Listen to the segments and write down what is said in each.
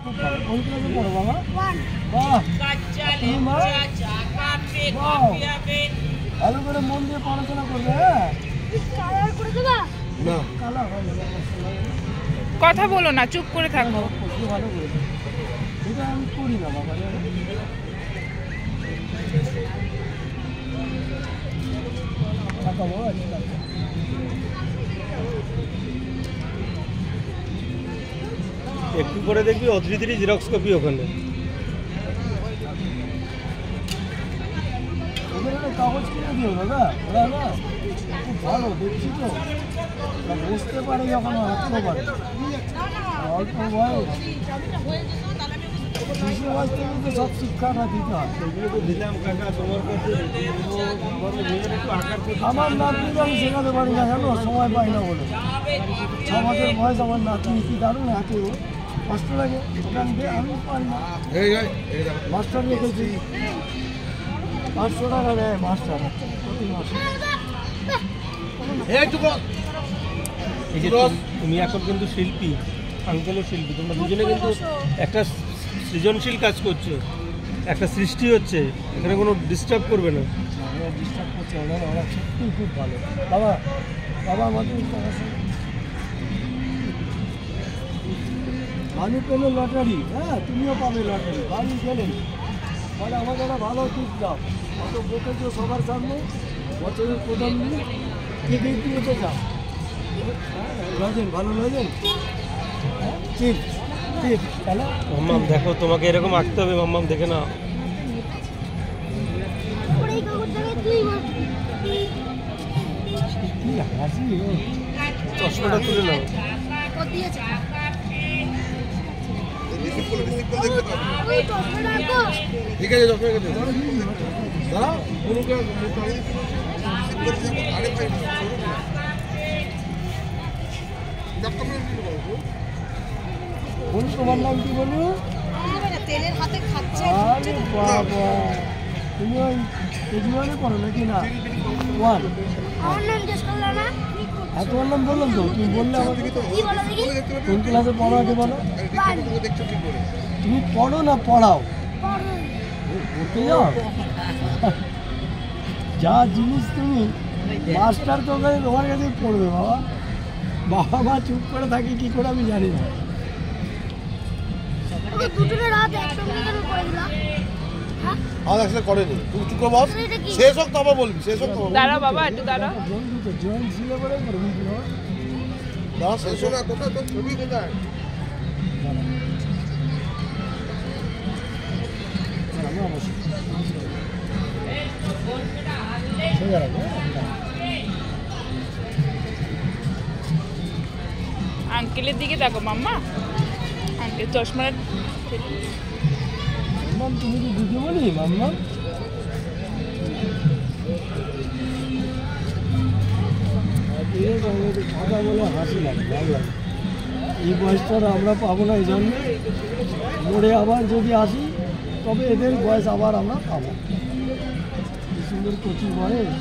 কোন ক্লাসে পড়ো বাবা? বাহ, ভালো করে মন দিয়ে পড়াশোনা করবে। হ্যাঁ, কথা বলো না, চুপ করে থাকো। ভালো করে এটা আমি করি না বাবা। একটু পরে দেখবি অধৃতিরই জেরক্স কপি ওখানে। কাগজ কিনে দিও দাদা, ওরা না খুব ভালো দেখছি তো, বুঝতে পারে যখন হাঁটতে পারে। অল্প বয়স শিশু বয়স থেকে তো সব শিক্ষাটা দিতে হয়। আমার নাতনিকে আমি শেখাতে পারি না, জানো, সময় পাই না বলে। 6 বছর বয়স আমার নাতনি, কি দারুণ হাঁটে, কষ্ট লাগে ওখান থেকে, আমি পারি না। মাস্টার রেখেছি, 500 টাকা নেয় মাস্টার প্রতি মাসে। এই যে তুমি এখন কিন্তু শিল্পী, আঙ্কেলও শিল্পী, তোমরা দুজনে কিন্তু একটা সৃজনশীল কাজ করছো, একটা সৃষ্টি হচ্ছে, এখানে কোনো ডিস্টার্ব করবে না। ডিস্টার্ব করছে ওরা, ওরা সত্যিই খুব ভালো। বাবা বাবা আমাদের আমি পেলে লটারি, হ্যাঁ তুমিও পাবে লটারি, বাড়ি গেলে মানে আমাকে একটা ভালো টিপ দাও। অত বকেছো সবার সামনে, বছরের প্রথম দিন টিকিট দিয়েছে যাও। হ্যাঁ লজেন, ভালো লজেন, টিপ টিপ। তাহলে মাম্মাম দেখো, তোমাকে এরকম আঁকতে হবে মাম্মাম, দেখে না। কি হাসি, চশমাটা তুলে নাও। ঠিক আছে, দাঁড়াও। বলুন তোমার নাম কি বলু? তেলের হাতে খাচ্ছে। আরে বাবা, তুমি ওই কেজিওয়ানে পড়ো নাকি? না 1। আমার নাম জিজ্ঞেস করলো না? হ্যাঁ তোমার নাম বললাম তো, তুমি বললে আমাকে। কি বলো দেখি? কোন ক্লাসে পড়ো আগে বলো। তুমি পড়ো না পড়াও? পড়তে যাও। যা জিনিস তুমি মাস্টার তো তোমার কাছে পড়বে বাবা। বাবা মা চুপ করে থাকি কি করে আমি জানি না। দুটোর রাত একসঙ্গে কেন করে দিলা? আমাদের একসাথে করেনি, তুমি চুপ করে বস, শেষ হোক তবে বলবি, শেষ হোক তবে দাঁড়া বাবা, একটু দাঁড়া। বন্ধু তো জয়েন্ট ছিল বলে করবি কি বাবা? দাঁড়া, শেষ হোক। কোথায় তোর ছবি কোথায়? আমি অবশ্যই সোজা রাখবো। আঙ্কেলের দিকে দেখো মাম্মা, আঙ্কেল চশমাটা। মাম্মাম তুমি কি দিদি বলি? মাম্মাম কথা বলে হাসি লাগে, ভালো লাগে। এই বয়সটা আমরা পাবো না, এই জন্য মোড়ে আবার যদি আসি তবে এদের বয়স আবার আমরা পাবো। কি সুন্দর কচি বয়স।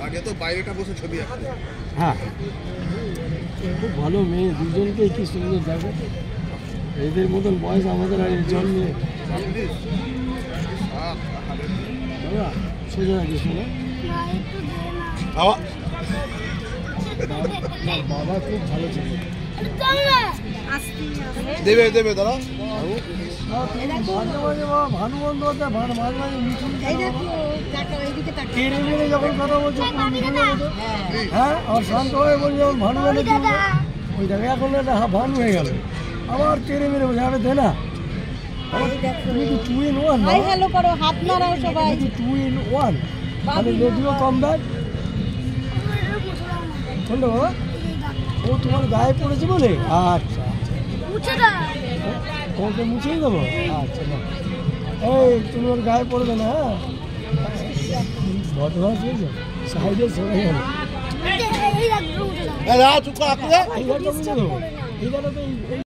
আগে তো বাইরেটা বসে ছবি আঁকতে। হ্যাঁ খুব ভালো মেয়ে, দুজনকে কি সুন্দর দেখো। এদের মতন বয়স আমাদের আর জন্মে। বাবা সোজা রাখিস না। বাবা খুব ভালো ছিল। দেবে দেবে দাঁড়া। মাঝে মাঝে বাবা ভানু বন্ধ হতে মাঝে মাঝে মিঠুন কেড়ে মেরে যখন কথা বলছে হ্যাঁ, আর শান্ত হয়ে বলছে যখন ভানু বলে দিল ওই দেখে এখন একটা ভানু হয়ে গেল, আবার কেড়ে মেরে বলছে আরে দে না। তুমি কি 2 in 1? হাই হ্যালো করো, হাত নাড়াও সবাই। 2 in 1 তাহলে রেডিও কম ব্যাগ শুনলো বাবা। ও তোমার গায়ে পড়েছে বলে? আচ্ছা তোমাকে মুছেই দেবো। আচ্ছা না, এই তুমি ওর গায়ে পড়বে না। হ্যাঁ বদমাস হয়েছে, সাইডে সরে গেল। চুপ করে এই গানটা মুছে দেবো, এই গানটা তো